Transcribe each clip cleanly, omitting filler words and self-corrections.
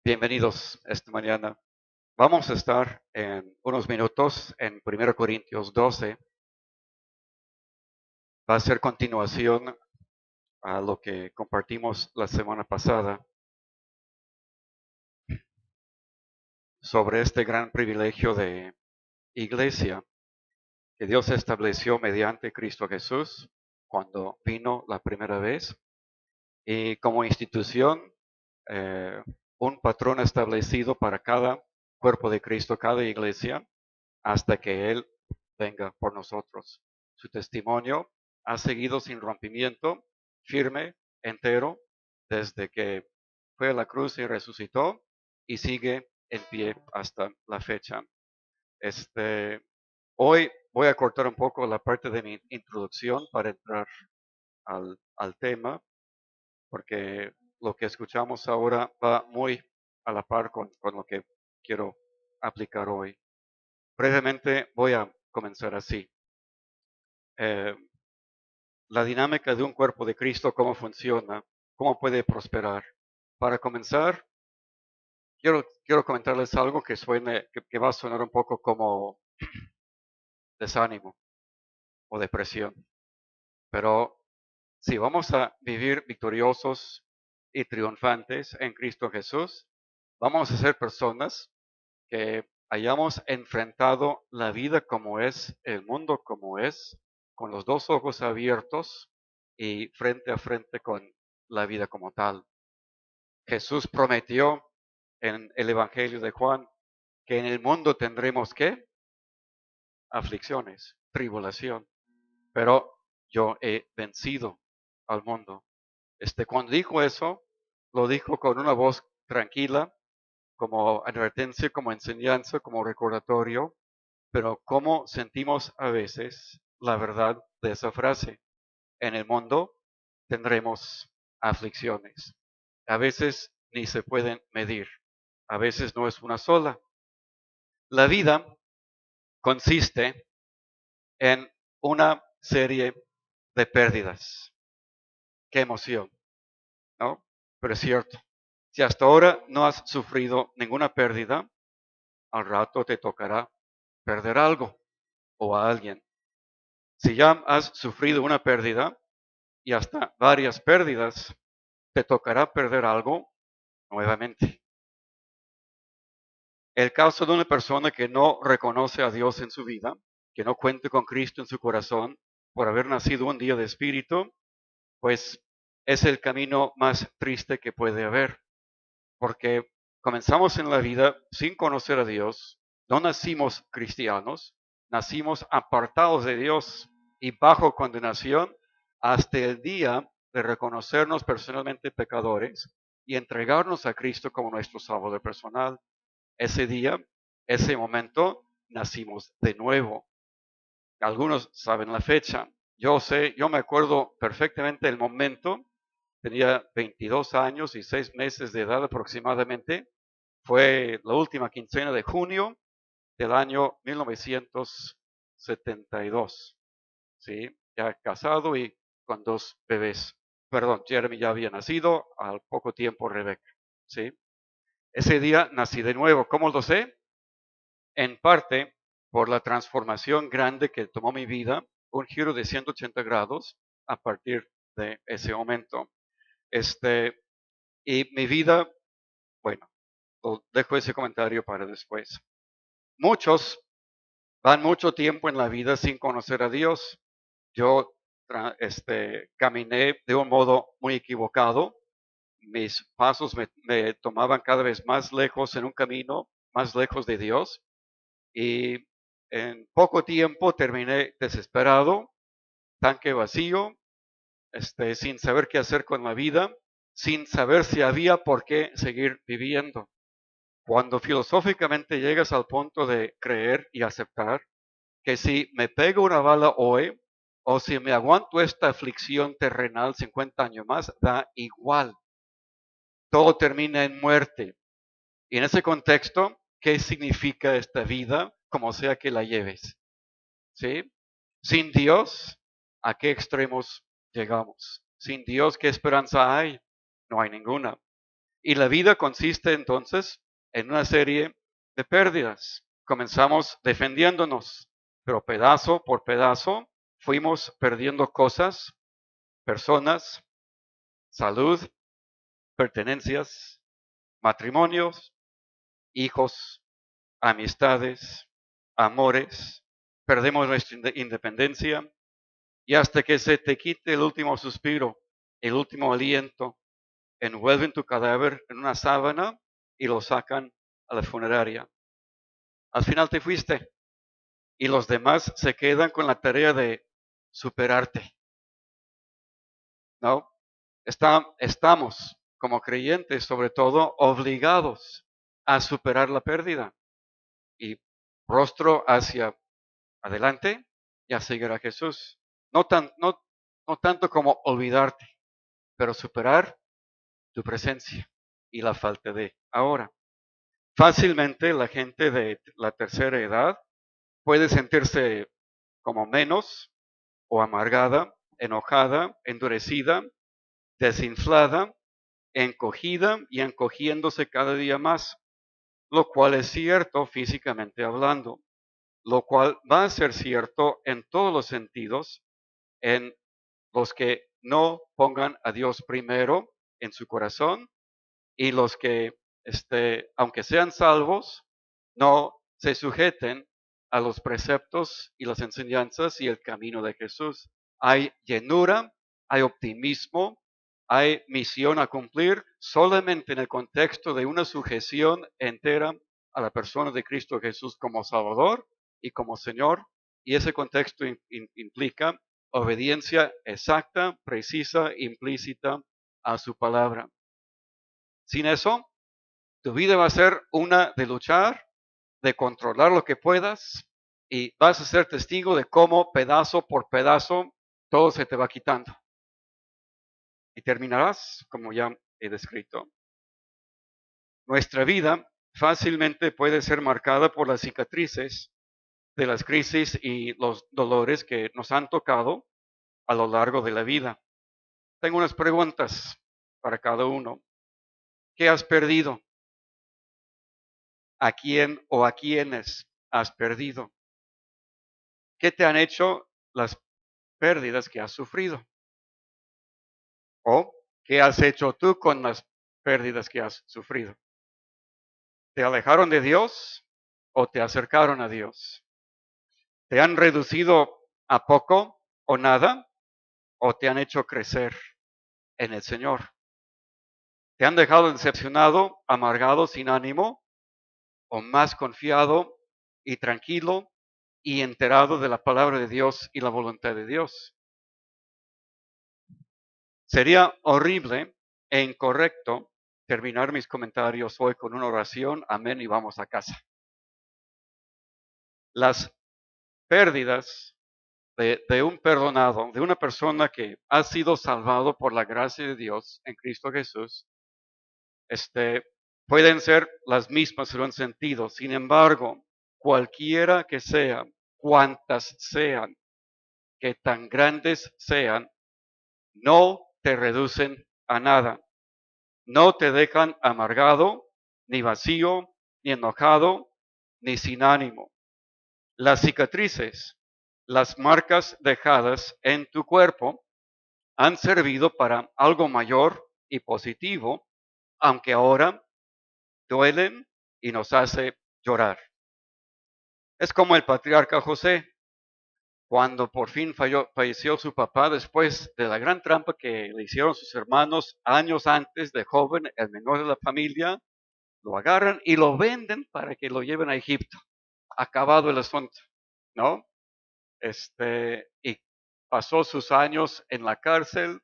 Bienvenidos esta mañana. Vamos a estar en unos minutos en 1 Corintios 12. Va a ser continuación a lo que compartimos la semana pasada sobre este gran privilegio de iglesia que Dios estableció mediante Cristo Jesús cuando vino la primera vez. Y como institución, eh, un patrón establecido para cada cuerpo de Cristo, cada iglesia, hasta que Él venga por nosotros. Su testimonio ha seguido sin rompimiento, firme, entero, desde que fue a la cruz y resucitó, y sigue en pie hasta la fecha. Hoy voy a cortar un poco la parte de mi introducción para entrar al tema, porque lo que escuchamos ahora va muy a la par con lo que quiero aplicar hoy. Brevemente voy a comenzar así. Eh, la dinámica de un cuerpo de Cristo, cómo funciona, cómo puede prosperar. Para comenzar, quiero comentarles algo que que va a sonar un poco como desánimo o depresión. Pero si vamos a vivir victoriosos y triunfantes en Cristo Jesús, vamos a ser personas que hayamos enfrentado la vida como es, el mundo como es, con los dos ojos abiertos y frente a frente con la vida como tal. Jesús prometió en el Evangelio de Juan que en el mundo tendremos ¿qué? Aflicciones, tribulación, pero yo he vencido al mundo. Cuando dijo eso, lo dijo con una voz tranquila, como advertencia, como enseñanza, como recordatorio, pero ¿cómo sentimos a veces la verdad de esa frase? En el mundo tendremos aflicciones. A veces ni se pueden medir. A veces no es una sola. La vida consiste en una serie de pérdidas. Qué emoción, ¿no? Pero es cierto. Si hasta ahora no has sufrido ninguna pérdida, al rato te tocará perder algo o a alguien. Si ya has sufrido una pérdida y hasta varias pérdidas, te tocará perder algo nuevamente. El caso de una persona que no reconoce a Dios en su vida, que no cuente con Cristo en su corazón por haber nacido un día de espíritu, pues es el camino más triste que puede haber, porque comenzamos en la vida sin conocer a Dios, no nacimos cristianos, nacimos apartados de Dios y bajo condenación hasta el día de reconocernos personalmente pecadores y entregarnos a Cristo como nuestro Salvador personal. Ese día, ese momento, nacimos de nuevo. Algunos saben la fecha. Yo me acuerdo perfectamente el momento. Tenía 22 años y 6 meses de edad aproximadamente. Fue la última quincena de junio del año 1972. ¿Sí? Ya casado y con 2 bebés. Perdón, Jeremy ya había nacido, al poco tiempo Rebeca. ¿Sí? Ese día nací de nuevo. ¿Cómo lo sé? En parte por la transformación grande que tomó mi vida, un giro de 180 grados a partir de ese momento. Y mi vida, bueno, dejo ese comentario para después. Muchos van mucho tiempo en la vida sin conocer a Dios. Yo caminé de un modo muy equivocado. Mis pasos me tomaban cada vez más lejos en un camino, más lejos de Dios. Y en poco tiempo terminé desesperado, tanque vacío, sin saber qué hacer con la vida, sin saber si había por qué seguir viviendo. Cuando filosóficamente llegas al punto de creer y aceptar que si me pego una bala hoy o si me aguanto esta aflicción terrenal 50 años más, da igual. Todo termina en muerte. Y en ese contexto, ¿qué significa esta vida, como sea que la lleves? ¿Sí? Sin Dios, ¿a qué extremos llegamos? Sin Dios, ¿qué esperanza hay? No hay ninguna. Y la vida consiste entonces en una serie de pérdidas. Comenzamos defendiéndonos, pero pedazo por pedazo fuimos perdiendo cosas, personas, salud, pertenencias, matrimonios, hijos, amistades, amores. Perdemos nuestra independencia y hasta que se te quite el último suspiro, el último aliento, envuelven tu cadáver en una sábana y lo sacan a la funeraria. Al final te fuiste y los demás se quedan con la tarea de superarte, ¿no? Estamos como creyentes, sobre todo, obligados a superar la pérdida y rostro hacia adelante y a seguir a Jesús. No tanto como olvidarte, pero superar tu presencia y la falta de ahora. Fácilmente la gente de la tercera edad puede sentirse como menos o amargada, enojada, endurecida, desinflada, encogida y encogiéndose cada día más, lo cual es cierto físicamente hablando, lo cual va a ser cierto en todos los sentidos, en los que no pongan a Dios primero en su corazón y los que, aunque sean salvos, no se sujeten a los preceptos y las enseñanzas y el camino de Jesús. Hay llenura, hay optimismo, hay misión a cumplir solamente en el contexto de una sujeción entera a la persona de Cristo Jesús como Salvador y como Señor. Y ese contexto implica obediencia exacta, precisa, implícita a su palabra. Sin eso, tu vida va a ser una de luchar, de controlar lo que puedas y vas a ser testigo de cómo pedazo por pedazo todo se te va quitando. Y terminarás como ya he descrito. Nuestra vida fácilmente puede ser marcada por las cicatrices de las crisis y los dolores que nos han tocado a lo largo de la vida. Tengo unas preguntas para cada uno. ¿Qué has perdido? ¿A quién o a quiénes has perdido? ¿Qué te han hecho las pérdidas que has sufrido? ¿O qué has hecho tú con las pérdidas que has sufrido? ¿Te alejaron de Dios o te acercaron a Dios? ¿Te han reducido a poco o nada o te han hecho crecer en el Señor? ¿Te han dejado decepcionado, amargado, sin ánimo o más confiado y tranquilo y enterado de la palabra de Dios y la voluntad de Dios? Sería horrible e incorrecto terminar mis comentarios hoy con una oración, amén, y vamos a casa. Las pérdidas de un perdonado, de una persona que ha sido salvado por la gracia de Dios en Cristo Jesús, pueden ser las mismas en un sentido. Sin embargo, cualquiera que sean, cuantas sean, que tan grandes sean, no te reducen a nada. No te dejan amargado, ni vacío, ni enojado, ni sin ánimo. Las cicatrices, las marcas dejadas en tu cuerpo, han servido para algo mayor y positivo, aunque ahora duelen y nos hace llorar. Es como el patriarca José, cuando por fin falleció su papá después de la gran trampa que le hicieron sus hermanos años antes, de joven, el menor de la familia, lo agarran y lo venden para que lo lleven a Egipto. Acabado el asunto, ¿no? Y pasó sus años en la cárcel,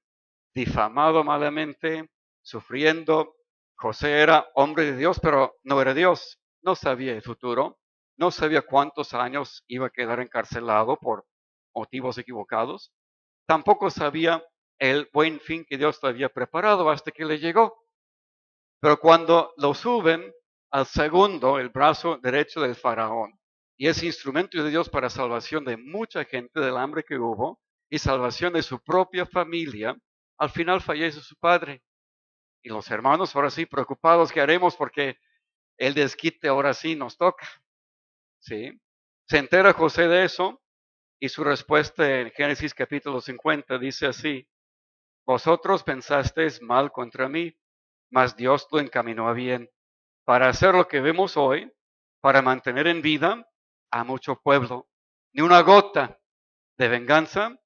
difamado malamente, sufriendo. José era hombre de Dios, pero no era Dios. No sabía el futuro, no sabía cuántos años iba a quedar encarcelado por motivos equivocados. Tampoco sabía el buen fin que Dios le había preparado hasta que le llegó. Pero cuando lo suben al segundo, el brazo derecho del faraón, y es instrumento de Dios para salvación de mucha gente del hambre que hubo y salvación de su propia familia, al final fallece su padre Y los hermanos ahora sí preocupados, ¿qué haremos? Porque el desquite ahora sí nos toca, ¿sí? Se entera José de eso y su respuesta en Génesis capítulo 50 dice así: vosotros pensasteis mal contra mí, mas Dios lo encaminó a bien, para hacer lo que vemos hoy, para mantener en vida a mucho pueblo. Ni una gota de venganza,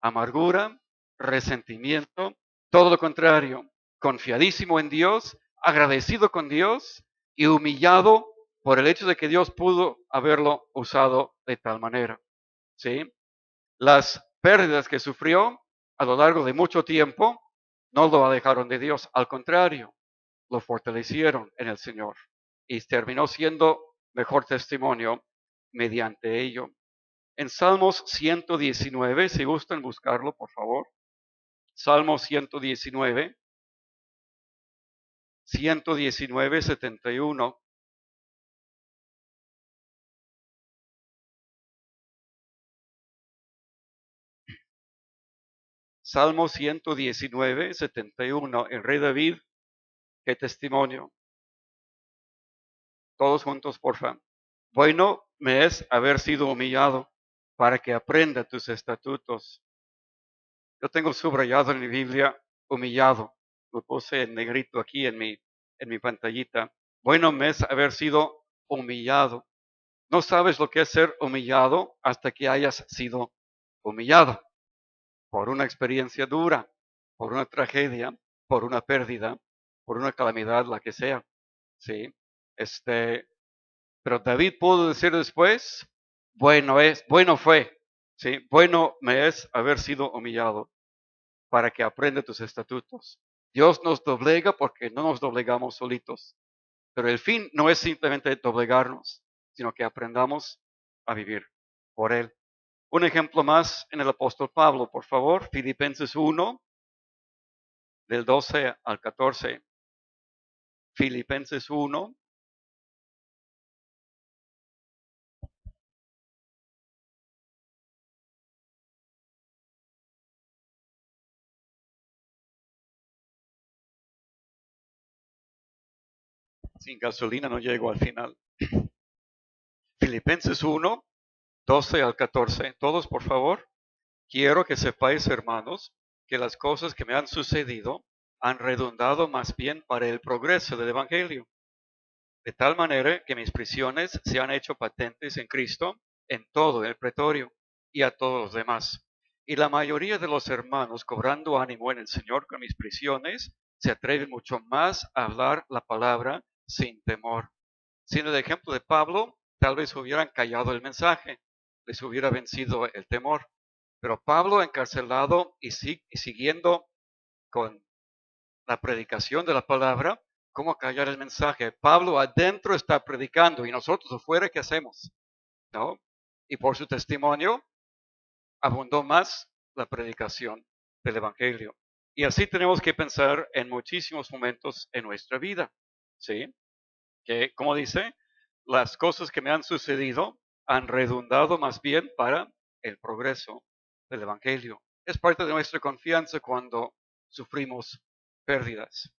amargura, resentimiento, todo lo contrario, confiadísimo en Dios, agradecido con Dios y humillado por el hecho de que Dios pudo haberlo usado de tal manera. ¿Sí? Las pérdidas que sufrió a lo largo de mucho tiempo no lo alejaron de Dios, al contrario, lo fortalecieron en el Señor y terminó siendo mejor testimonio mediante ello. En Salmos 119, si gustan buscarlo, por favor. Salmos 119, 119, 71. Salmo 119, 71. El rey David, qué testimonio. Todos juntos, por favor. Bueno me es haber sido humillado para que aprenda tus estatutos. Yo tengo subrayado en mi Biblia humillado. Lo puse en negrito aquí en mi pantallita. Bueno me es haber sido humillado. No sabes lo que es ser humillado hasta que hayas sido humillado por una experiencia dura, por una tragedia, por una pérdida, por una calamidad, la que sea. Sí. Pero David pudo decir después, bueno fue, sí, bueno me es haber sido humillado para que aprenda tus estatutos. Dios nos doblega porque no nos doblegamos solitos, pero el fin no es simplemente doblegarnos, sino que aprendamos a vivir por Él. Un ejemplo más en el apóstol Pablo, por favor, Filipenses 1, del 12 al 14. Filipenses 1, sin gasolina no llego al final. Filipenses 1, 12 al 14. Todos, por favor. Quiero que sepáis, hermanos, que las cosas que me han sucedido han redundado más bien para el progreso del Evangelio, de tal manera que mis prisiones se han hecho patentes en Cristo en todo el pretorio y a todos los demás. Y la mayoría de los hermanos, cobrando ánimo en el Señor con mis prisiones, se atreven mucho más a hablar la palabra sin temor. Sin el ejemplo de Pablo, tal vez hubieran callado el mensaje, les hubiera vencido el temor. Pero Pablo, encarcelado y siguiendo con la predicación de la palabra, ¿cómo callar el mensaje? Pablo adentro está predicando y nosotros afuera, ¿qué hacemos? ¿No? Y por su testimonio abundó más la predicación del Evangelio. Y así tenemos que pensar en muchísimos momentos en nuestra vida, ¿sí? Que, como dice, las cosas que me han sucedido han redundado más bien para el progreso del Evangelio. Es parte de nuestra confianza cuando sufrimos pérdidas.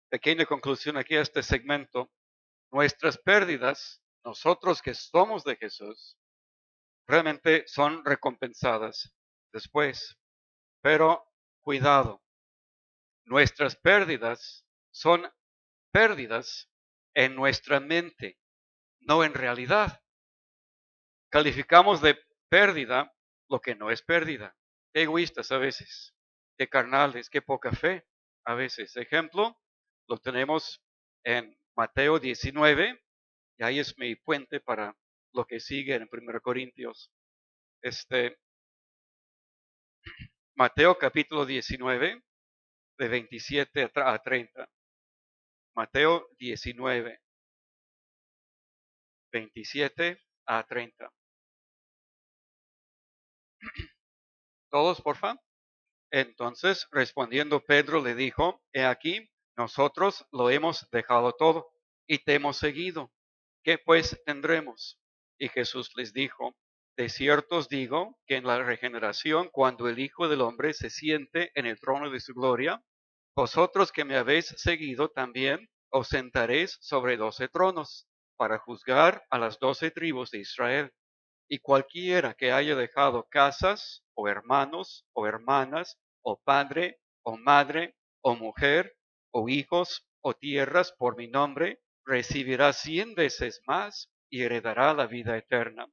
Pequeña conclusión aquí a este segmento. Nuestras pérdidas, nosotros que somos de Jesús, realmente son recompensadas después. Pero cuidado, nuestras pérdidas son pérdidas en nuestra mente, no en realidad. Calificamos de pérdida lo que no es pérdida. Qué egoístas a veces, qué carnales, qué poca fe a veces. Ejemplo, lo tenemos en Mateo 19, y ahí es mi puente para lo que sigue en 1 Corintios. Mateo capítulo 19, de 27 a 30. Mateo 19, 27 a 30. ¿Todos, porfa? Entonces, respondiendo Pedro, le dijo: He aquí, nosotros lo hemos dejado todo y te hemos seguido. ¿Qué pues tendremos? Y Jesús les dijo: De cierto os digo que en la regeneración, cuando el Hijo del Hombre se siente en el trono de su gloria, vosotros que me habéis seguido también os sentaréis sobre 12 tronos para juzgar a las 12 tribus de Israel. Y cualquiera que haya dejado casas, o hermanos, o hermanas, o padre, o madre, o mujer, o hijos, o tierras por mi nombre, recibirá 100 veces más y heredará la vida eterna.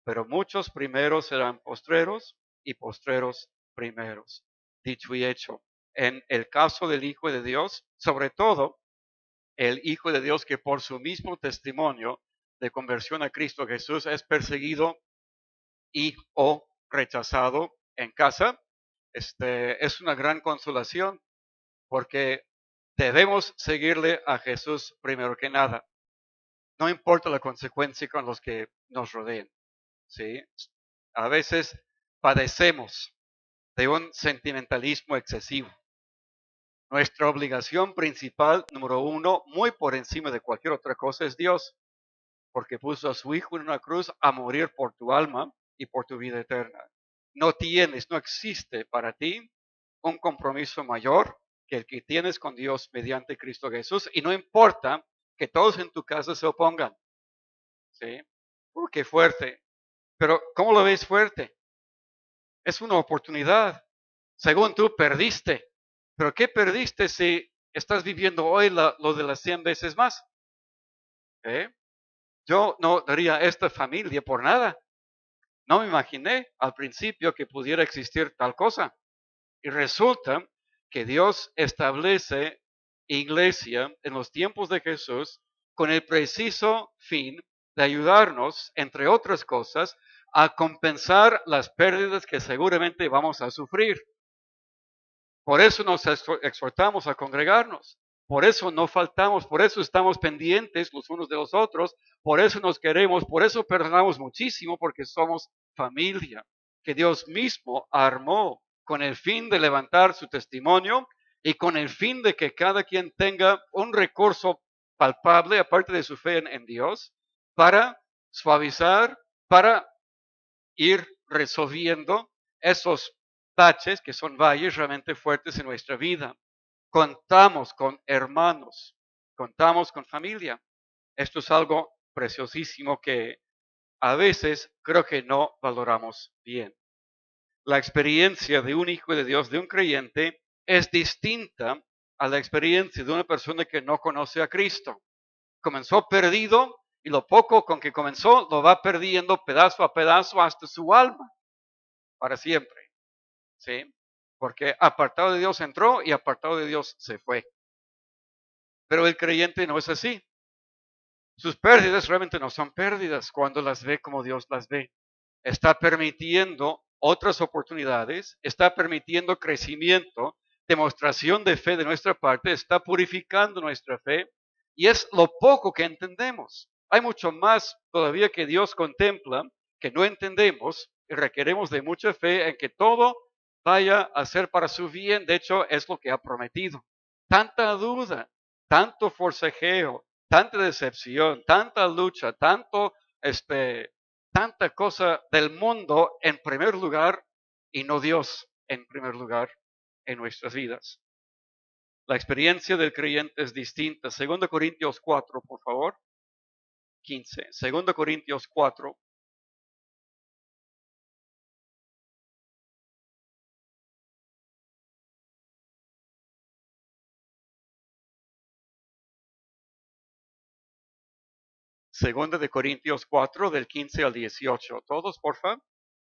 Pero muchos primeros serán postreros y postreros primeros. Dicho y hecho, en el caso del Hijo de Dios, sobre todo el Hijo de Dios que por su mismo testimonio de conversión a Cristo Jesús es perseguido y o rechazado en casa, es una gran consolación porque debemos seguirle a Jesús primero que nada. No importa la consecuencia con los que nos rodeen, ¿sí? A veces padecemos de un sentimentalismo excesivo. Nuestra obligación principal, número uno, muy por encima de cualquier otra cosa, es Dios, porque puso a su Hijo en una cruz a morir por tu alma y por tu vida eterna. No existe para ti un compromiso mayor que el que tienes con Dios mediante Cristo Jesús, y no importa que todos en tu casa se opongan, ¿sí? Qué fuerte. Pero ¿cómo lo ves fuerte? Es una oportunidad. Según tú, perdiste. Pero ¿qué perdiste si estás viviendo hoy lo de las 100 veces más? ¿Eh? Yo no daría esta familia por nada. No me imaginé al principio que pudiera existir tal cosa. Y resulta que Dios establece iglesia en los tiempos de Jesús con el preciso fin de ayudarnos, entre otras cosas, a compensar las pérdidas que seguramente vamos a sufrir. Por eso nos exhortamos a congregarnos. Por eso no faltamos, por eso estamos pendientes los unos de los otros, por eso nos queremos, por eso perdonamos muchísimo, porque somos familia que Dios mismo armó con el fin de levantar su testimonio y con el fin de que cada quien tenga un recurso palpable, aparte de su fe en Dios, para suavizar, para ir resolviendo esos baches que son valles realmente fuertes en nuestra vida. Contamos con hermanos, contamos con familia. Esto es algo preciosísimo que a veces creo que no valoramos bien. La experiencia de un hijo de Dios, de un creyente, es distinta a la experiencia de una persona que no conoce a Cristo. Comenzó perdido y lo poco con que comenzó lo va perdiendo pedazo a pedazo hasta su alma para siempre, ¿sí? Porque apartado de Dios entró y apartado de Dios se fue. Pero el creyente no es así. Sus pérdidas realmente no son pérdidas cuando las ve como Dios las ve. Está permitiendo otras oportunidades, está permitiendo crecimiento, demostración de fe de nuestra parte, está purificando nuestra fe y es lo poco que entendemos. Hay mucho más todavía que Dios contempla, que no entendemos y requeremos de mucha fe en que todo vaya a ser para su bien. De hecho, es lo que ha prometido. Tanta duda, tanto forcejeo, tanta decepción, tanta lucha, tanta cosa del mundo en primer lugar y no Dios en primer lugar en nuestras vidas. La experiencia del creyente es distinta. 2 Corintios 4, por favor. 15. 2 Corintios 4. Segunda de Corintios 4, del 15 al 18. Todos, porfa.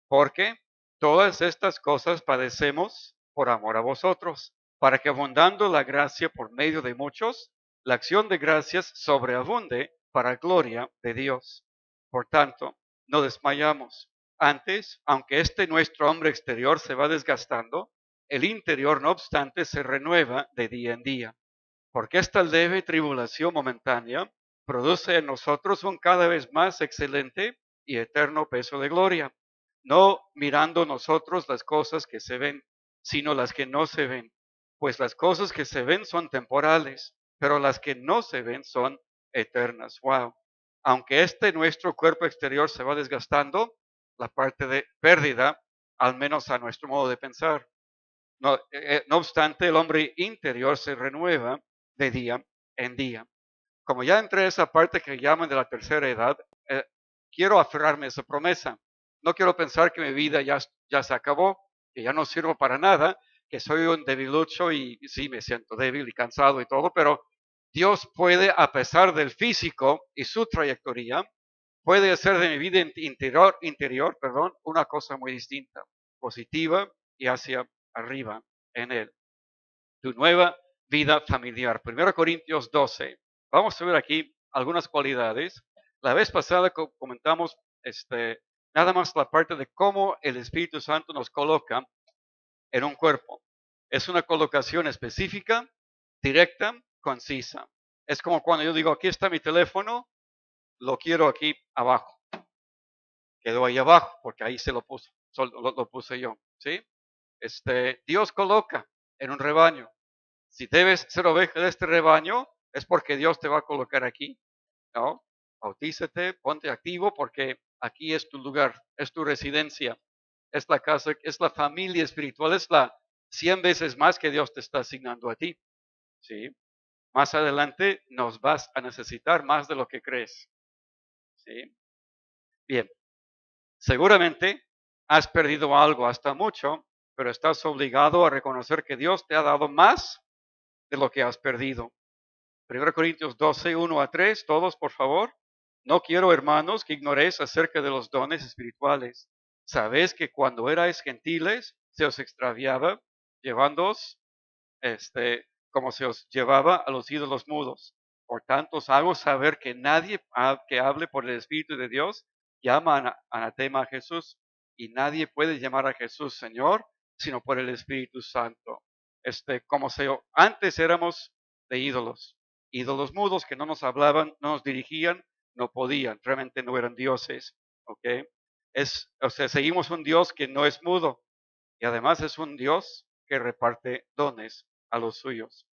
Porque todas estas cosas padecemos por amor a vosotros, para que abundando la gracia por medio de muchos, la acción de gracias sobreabunde para gloria de Dios. Por tanto, no desmayamos. Antes, aunque este nuestro hombre exterior se va desgastando, el interior, no obstante, se renueva de día en día. Porque esta leve tribulación momentánea produce en nosotros un cada vez más excelente y eterno peso de gloria, no mirando nosotros las cosas que se ven, sino las que no se ven. Pues las cosas que se ven son temporales, pero las que no se ven son eternas. Wow. Aunque este nuestro cuerpo exterior se va desgastando, la parte de pérdida, al menos a nuestro modo de pensar. No obstante, el hombre interior se renueva de día en día. Como ya entré a esa parte que llaman de la tercera edad, eh, quiero aferrarme a esa promesa. No quiero pensar que mi vida ya se acabó, que ya no sirvo para nada, que soy un debilucho y sí me siento débil y cansado y todo, pero Dios puede, a pesar del físico y su trayectoria, puede hacer de mi vida interior, una cosa muy distinta, positiva y hacia arriba en Él. Tu nueva vida familiar. 1 Corintios 12. Vamos a ver aquí algunas cualidades. La vez pasada comentamos nada más la parte de cómo el Espíritu Santo nos coloca en un cuerpo. Es una colocación específica, directa, concisa. Es como cuando yo digo, aquí está mi teléfono, lo quiero aquí abajo. Quedó ahí abajo, porque ahí se lo puso, lo puse yo, ¿sí? Dios coloca en un rebaño. Si debes ser oveja de este rebaño, es porque Dios te va a colocar aquí, ¿no? Bautízate, ponte activo, porque aquí es tu lugar, es tu residencia, es la casa, es la familia espiritual, es la 100 veces más que Dios te está asignando a ti, ¿sí? Más adelante nos vas a necesitar más de lo que crees, ¿sí? Bien, seguramente has perdido algo, hasta mucho, pero estás obligado a reconocer que Dios te ha dado más de lo que has perdido. 1 Corintios 12, 1 a 3, todos por favor. No quiero, hermanos, que ignoréis acerca de los dones espirituales. Sabéis que cuando erais gentiles se os extraviaba, llevándoos como se os llevaba a los ídolos mudos. Por tanto, os hago saber que nadie que hable por el Espíritu de Dios llama anatema a Jesús, y nadie puede llamar a Jesús Señor, sino por el Espíritu Santo. Como si antes éramos de ídolos mudos que no nos hablaban, no nos dirigían, no podían, realmente no eran dioses, ¿ok? Seguimos un Dios que no es mudo, y además es un Dios que reparte dones a los suyos.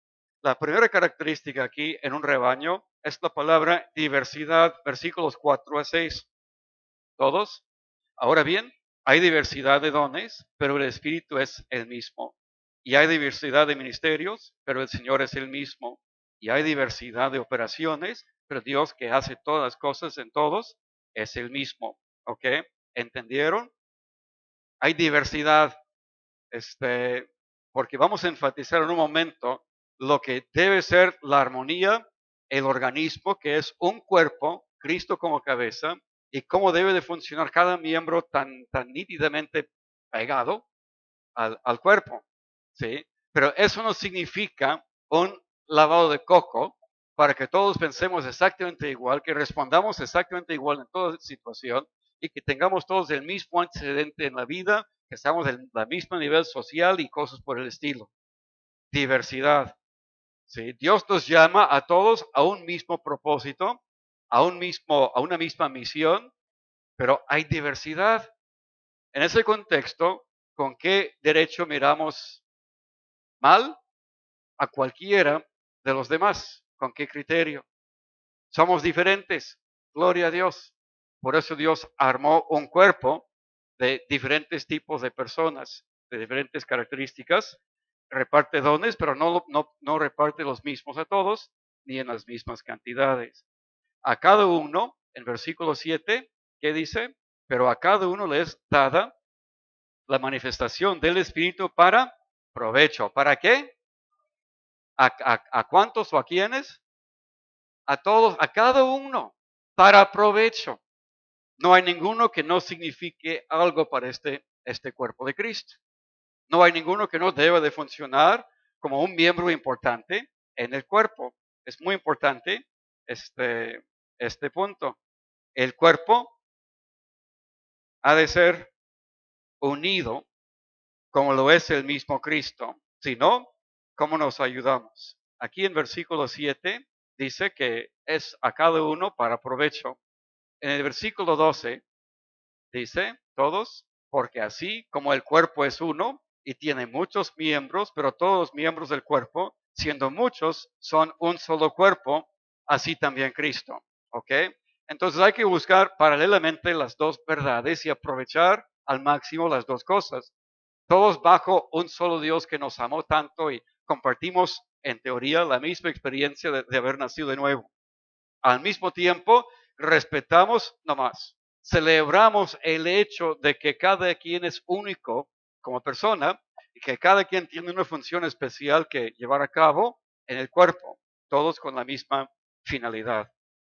La primera característica aquí en un rebaño es la palabra diversidad, versículos 4 a 6. ¿Todos? Ahora bien, hay diversidad de dones, pero el Espíritu es el mismo. Y hay diversidad de ministerios, pero el Señor es el mismo. Y hay diversidad de operaciones, pero Dios que hace todas las cosas en todos es el mismo. ¿Ok? ¿Entendieron? Hay diversidad, porque vamos a enfatizar en un momento lo que debe ser la armonía, el organismo, que es un cuerpo, Cristo como cabeza, y cómo debe de funcionar cada miembro tan nítidamente pegado al cuerpo, ¿sí? Pero eso no significa un lavado de coco para que todos pensemos exactamente igual, que respondamos exactamente igual en toda situación y que tengamos todos el mismo antecedente en la vida, que estamos en el mismo nivel social y cosas por el estilo. Diversidad, ¿sí? Dios nos llama a todos a un mismo propósito, a una misma misión, pero hay diversidad. En ese contexto, ¿con qué derecho miramos mal a cualquiera de los demás? ¿Con qué criterio? Somos diferentes, gloria a Dios. Por eso Dios armó un cuerpo de diferentes tipos de personas, de diferentes características, reparte dones, pero no reparte los mismos a todos, ni en las mismas cantidades. A cada uno, en versículo 7, ¿qué dice? Pero a cada uno le es dada la manifestación del Espíritu para provecho. ¿Para qué? ¿A cuántos o a quiénes? A todos, a cada uno, para provecho. No hay ninguno que no signifique algo para este cuerpo de Cristo. No hay ninguno que no deba de funcionar como un miembro importante en el cuerpo. Es muy importante este punto. El cuerpo ha de ser unido como lo es el mismo Cristo. Si no, ¿cómo nos ayudamos? Aquí en versículo 7 dice que es a cada uno para provecho. En el versículo 12 dice, todos, porque así como el cuerpo es uno y tiene muchos miembros, pero todos los miembros del cuerpo, siendo muchos, son un solo cuerpo, así también Cristo. ¿Ok? Entonces hay que buscar paralelamente las dos verdades y aprovechar al máximo las dos cosas. Todos bajo un solo Dios que nos amó tanto y compartimos en teoría la misma experiencia de haber nacido de nuevo. Al mismo tiempo, respetamos nomás, celebramos el hecho de que cada quien es único como persona y que cada quien tiene una función especial que llevar a cabo en el cuerpo, todos con la misma finalidad.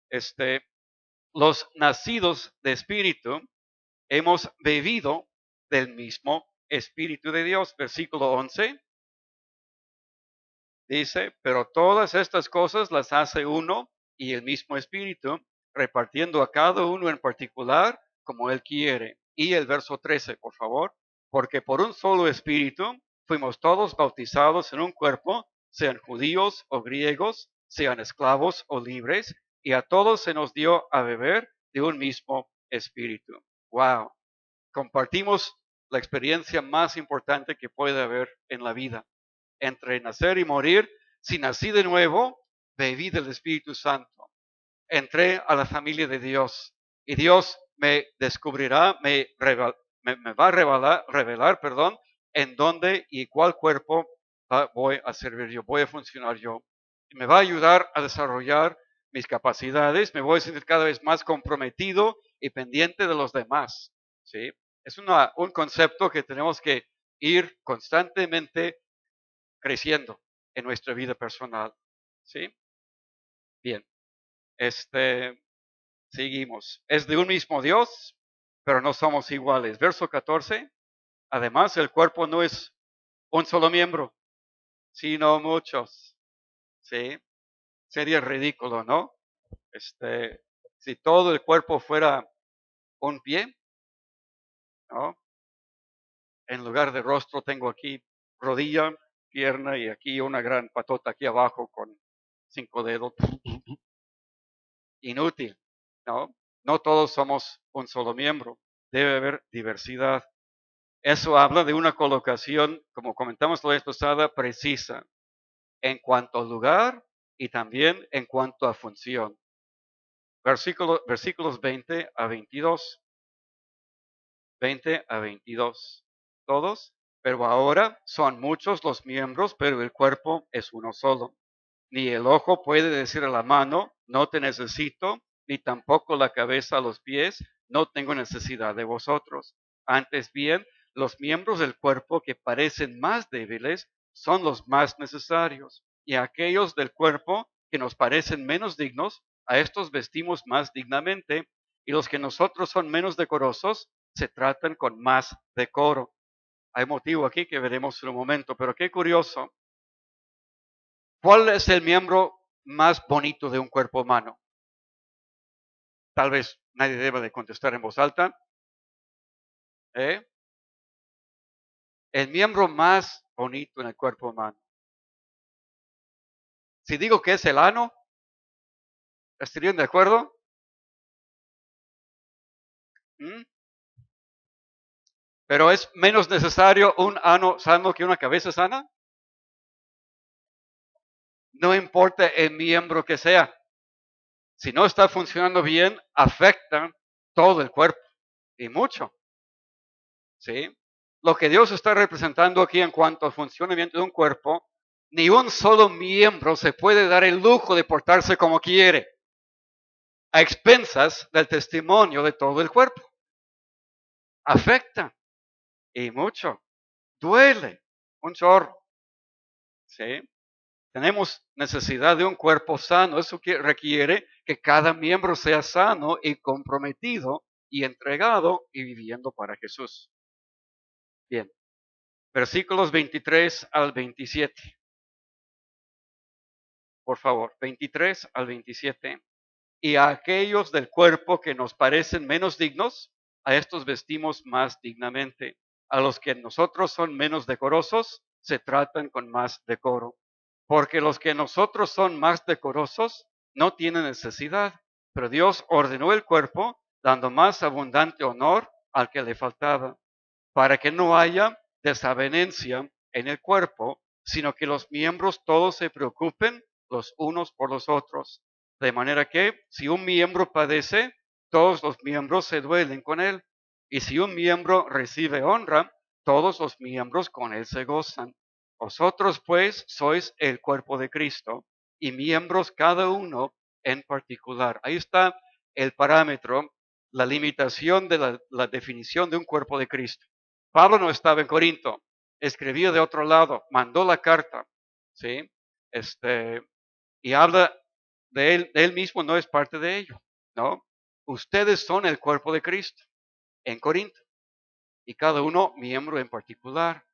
Este, los nacidos de espíritu hemos bebido del mismo espíritu de Dios. Versículo 11 dice, pero todas estas cosas las hace uno y el mismo espíritu, repartiendo a cada uno en particular como él quiere. Y el verso 13, por favor, porque por un solo espíritu fuimos todos bautizados en un cuerpo, sean judíos o griegos, sean esclavos o libres, y a todos se nos dio a beber de un mismo espíritu. Wow, compartimos la experiencia más importante que puede haber en la vida. Entre nacer y morir, si nací de nuevo, bebí del Espíritu Santo. Entré a la familia de Dios y Dios me descubrirá, me va a revelar, perdón, en dónde y cuál cuerpo voy a servir yo, voy a funcionar yo. Y me va a ayudar a desarrollar mis capacidades, me voy a sentir cada vez más comprometido y pendiente de los demás. ¿Sí? Es un concepto que tenemos que ir constantemente creciendo en nuestra vida personal. ¿Sí? Bien, seguimos. Es de un mismo Dios, pero no somos iguales. Verso 14. Además, el cuerpo no es un solo miembro, sino muchos. ¿Sí? Sería ridículo, ¿no? Si todo el cuerpo fuera un pie, ¿no? En lugar de rostro tengo aquí rodilla, pierna y aquí una gran patota aquí abajo con 5 dedos. Inútil, ¿no? No todos somos un solo miembro, debe haber diversidad. Eso habla de una colocación, como comentamos la vez pasada, precisa en cuanto a lugar y también en cuanto a función. Versículos 20 a 22. 20 a 22. Todos, pero ahora son muchos los miembros, pero el cuerpo es uno solo. Ni el ojo puede decir a la mano, no te necesito, ni tampoco la cabeza a los pies, no tengo necesidad de vosotros. Antes bien, los miembros del cuerpo que parecen más débiles son los más necesarios, y aquellos del cuerpo que nos parecen menos dignos, a estos vestimos más dignamente, y los que nosotros son menos decorosos, se tratan con más decoro. Hay motivo aquí que veremos en un momento, pero qué curioso. ¿Cuál es el miembro más bonito de un cuerpo humano? Tal vez nadie deba de contestar en voz alta. ¿Eh? El miembro más bonito en el cuerpo humano. Si digo que es el ano, ¿estarían de acuerdo? ¿Mm? Pero es menos necesario un ano sano que una cabeza sana. No importa el miembro que sea. Si no está funcionando bien, afecta todo el cuerpo y mucho. ¿Sí? Lo que Dios está representando aquí en cuanto al funcionamiento de un cuerpo, ni un solo miembro se puede dar el lujo de portarse como quiere, a expensas del testimonio de todo el cuerpo. Afecta y mucho, duele un chorro. ¿Sí? Tenemos necesidad de un cuerpo sano. Eso requiere que cada miembro sea sano y comprometido y entregado y viviendo para Jesús. Bien, versículos 23 al 27. Por favor, 23 al 27. Y a aquellos del cuerpo que nos parecen menos dignos, a estos vestimos más dignamente. A los que nosotros son menos decorosos, se tratan con más decoro. Porque los que nosotros son más decorosos no tienen necesidad, pero Dios ordenó el cuerpo, dando más abundante honor al que le faltaba, para que no haya desavenencia en el cuerpo, sino que los miembros todos se preocupen los unos por los otros. De manera que si un miembro padece, todos los miembros se duelen con él. Y si un miembro recibe honra, todos los miembros con él se gozan. Vosotros pues sois el cuerpo de Cristo y miembros cada uno en particular. Ahí está el parámetro, la limitación de la definición de un cuerpo de Cristo. Pablo no estaba en Corinto, escribía de otro lado, mandó la carta, ¿sí? Y habla de él mismo, no es parte de ello, ¿no? Ustedes son el cuerpo de Cristo en Corinto y cada uno miembro en particular.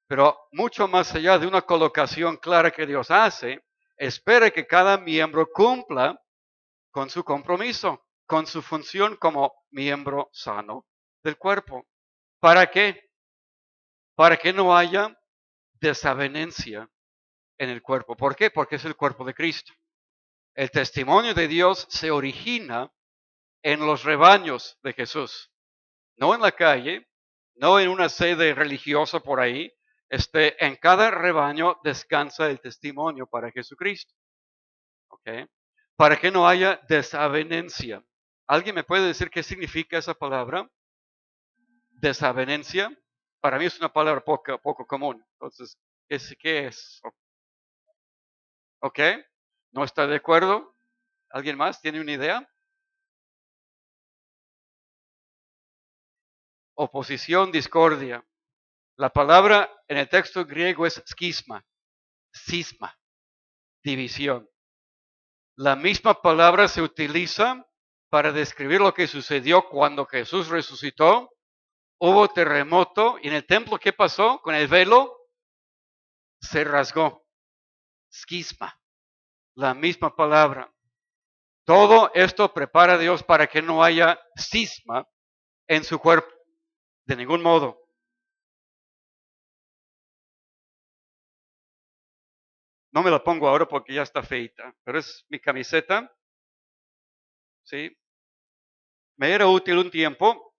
Pero mucho más allá de una colocación clara que Dios hace, espera que cada miembro cumpla con su compromiso, con su función como miembro sano del cuerpo. ¿Para qué? Para que no haya desavenencia en el cuerpo. ¿Por qué? Porque es el cuerpo de Cristo. El testimonio de Dios se origina en los rebaños de Jesús, no en la calle, no en una sede religiosa por ahí. En cada rebaño descansa el testimonio para Jesucristo, ¿ok? Para que no haya desavenencia. ¿Alguien me puede decir qué significa esa palabra? Desavenencia. Para mí es una palabra poco común. Entonces, ¿qué es? ¿Ok? ¿No está de acuerdo? ¿Alguien más tiene una idea? Oposición, discordia. La palabra en el texto griego es schisma, cisma, división. La misma palabra se utiliza para describir lo que sucedió cuando Jesús resucitó. Hubo terremoto y en el templo, ¿qué pasó? Con el velo se rasgó. Schisma, la misma palabra. Todo esto prepara a Dios para que no haya cisma en su cuerpo, de ningún modo. No me la pongo ahora porque ya está feita, pero es mi camiseta, ¿sí? Me era útil un tiempo,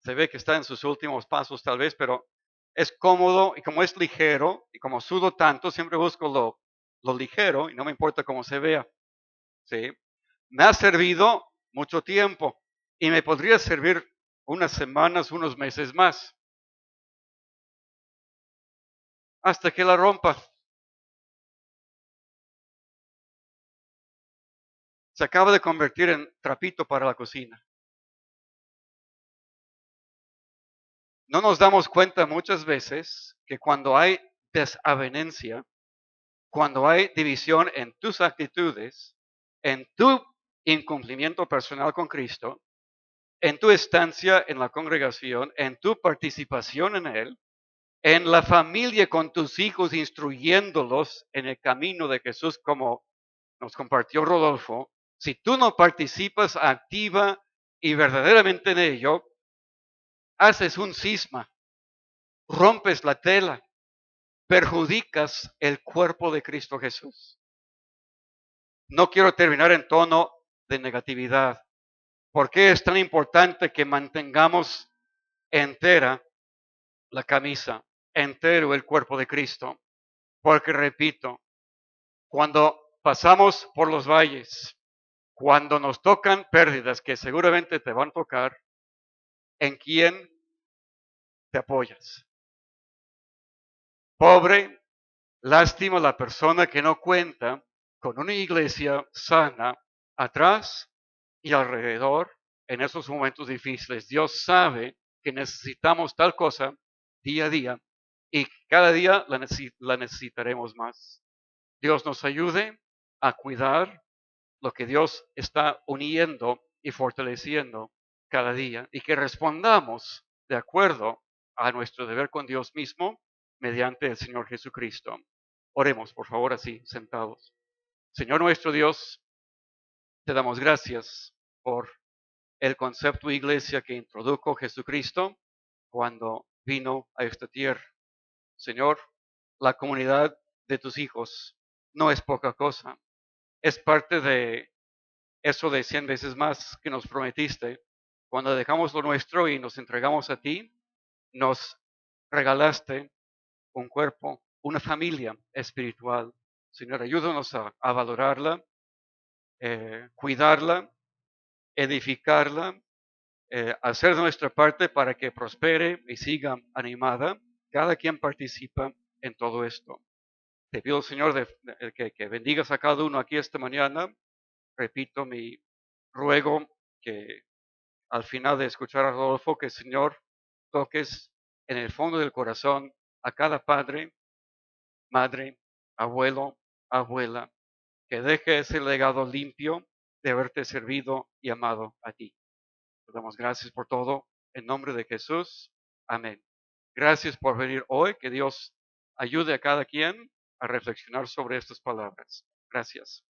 se ve que está en sus últimos pasos tal vez, pero es cómodo y como es ligero y como sudo tanto, siempre busco lo ligero y no me importa cómo se vea, ¿sí? Me ha servido mucho tiempo y me podría servir unas semanas, unos meses más, hasta que la rompa. Se acaba de convertir en trapito para la cocina. No nos damos cuenta muchas veces que cuando hay desavenencia, cuando hay división en tus actitudes, en tu incumplimiento personal con Cristo, en tu estancia en la congregación, en tu participación en Él, en la familia con tus hijos, instruyéndolos en el camino de Jesús, como nos compartió Rodolfo, si tú no participas activa y verdaderamente en ello, haces un cisma, rompes la tela, perjudicas el cuerpo de Cristo Jesús. No quiero terminar en tono de negatividad. ¿Por qué es tan importante que mantengamos entera la camisa, entero el cuerpo de Cristo? Porque repito, cuando pasamos por los valles, cuando nos tocan pérdidas que seguramente te van a tocar, ¿en quién te apoyas? Pobre, lástima la persona que no cuenta con una iglesia sana atrás y alrededor en esos momentos difíciles. Dios sabe que necesitamos tal cosa día a día y cada día la necesitaremos más. Dios nos ayude a cuidar lo que Dios está uniendo y fortaleciendo cada día y que respondamos de acuerdo a nuestro deber con Dios mismo mediante el Señor Jesucristo. Oremos, por favor, así, sentados. Señor nuestro Dios, te damos gracias por el concepto iglesia que introdujo Jesucristo cuando vino a esta tierra. Señor, la comunidad de tus hijos no es poca cosa. Es parte de eso de 100 veces más que nos prometiste. Cuando dejamos lo nuestro y nos entregamos a ti, nos regalaste un cuerpo, una familia espiritual. Señor, ayúdanos a valorarla, cuidarla, edificarla, hacer nuestra parte para que prospere y siga animada. Cada quien participa en todo esto. Te pido, Señor, que bendigas a cada uno aquí esta mañana. Repito mi ruego que al final de escuchar a Rodolfo, que Señor toques en el fondo del corazón a cada padre, madre, abuelo, abuela, que deje ese legado limpio de haberte servido y amado a ti. Te damos gracias por todo. En nombre de Jesús. Amén. Gracias por venir hoy. Que Dios ayude a cada quien a reflexionar sobre estas palabras. Gracias.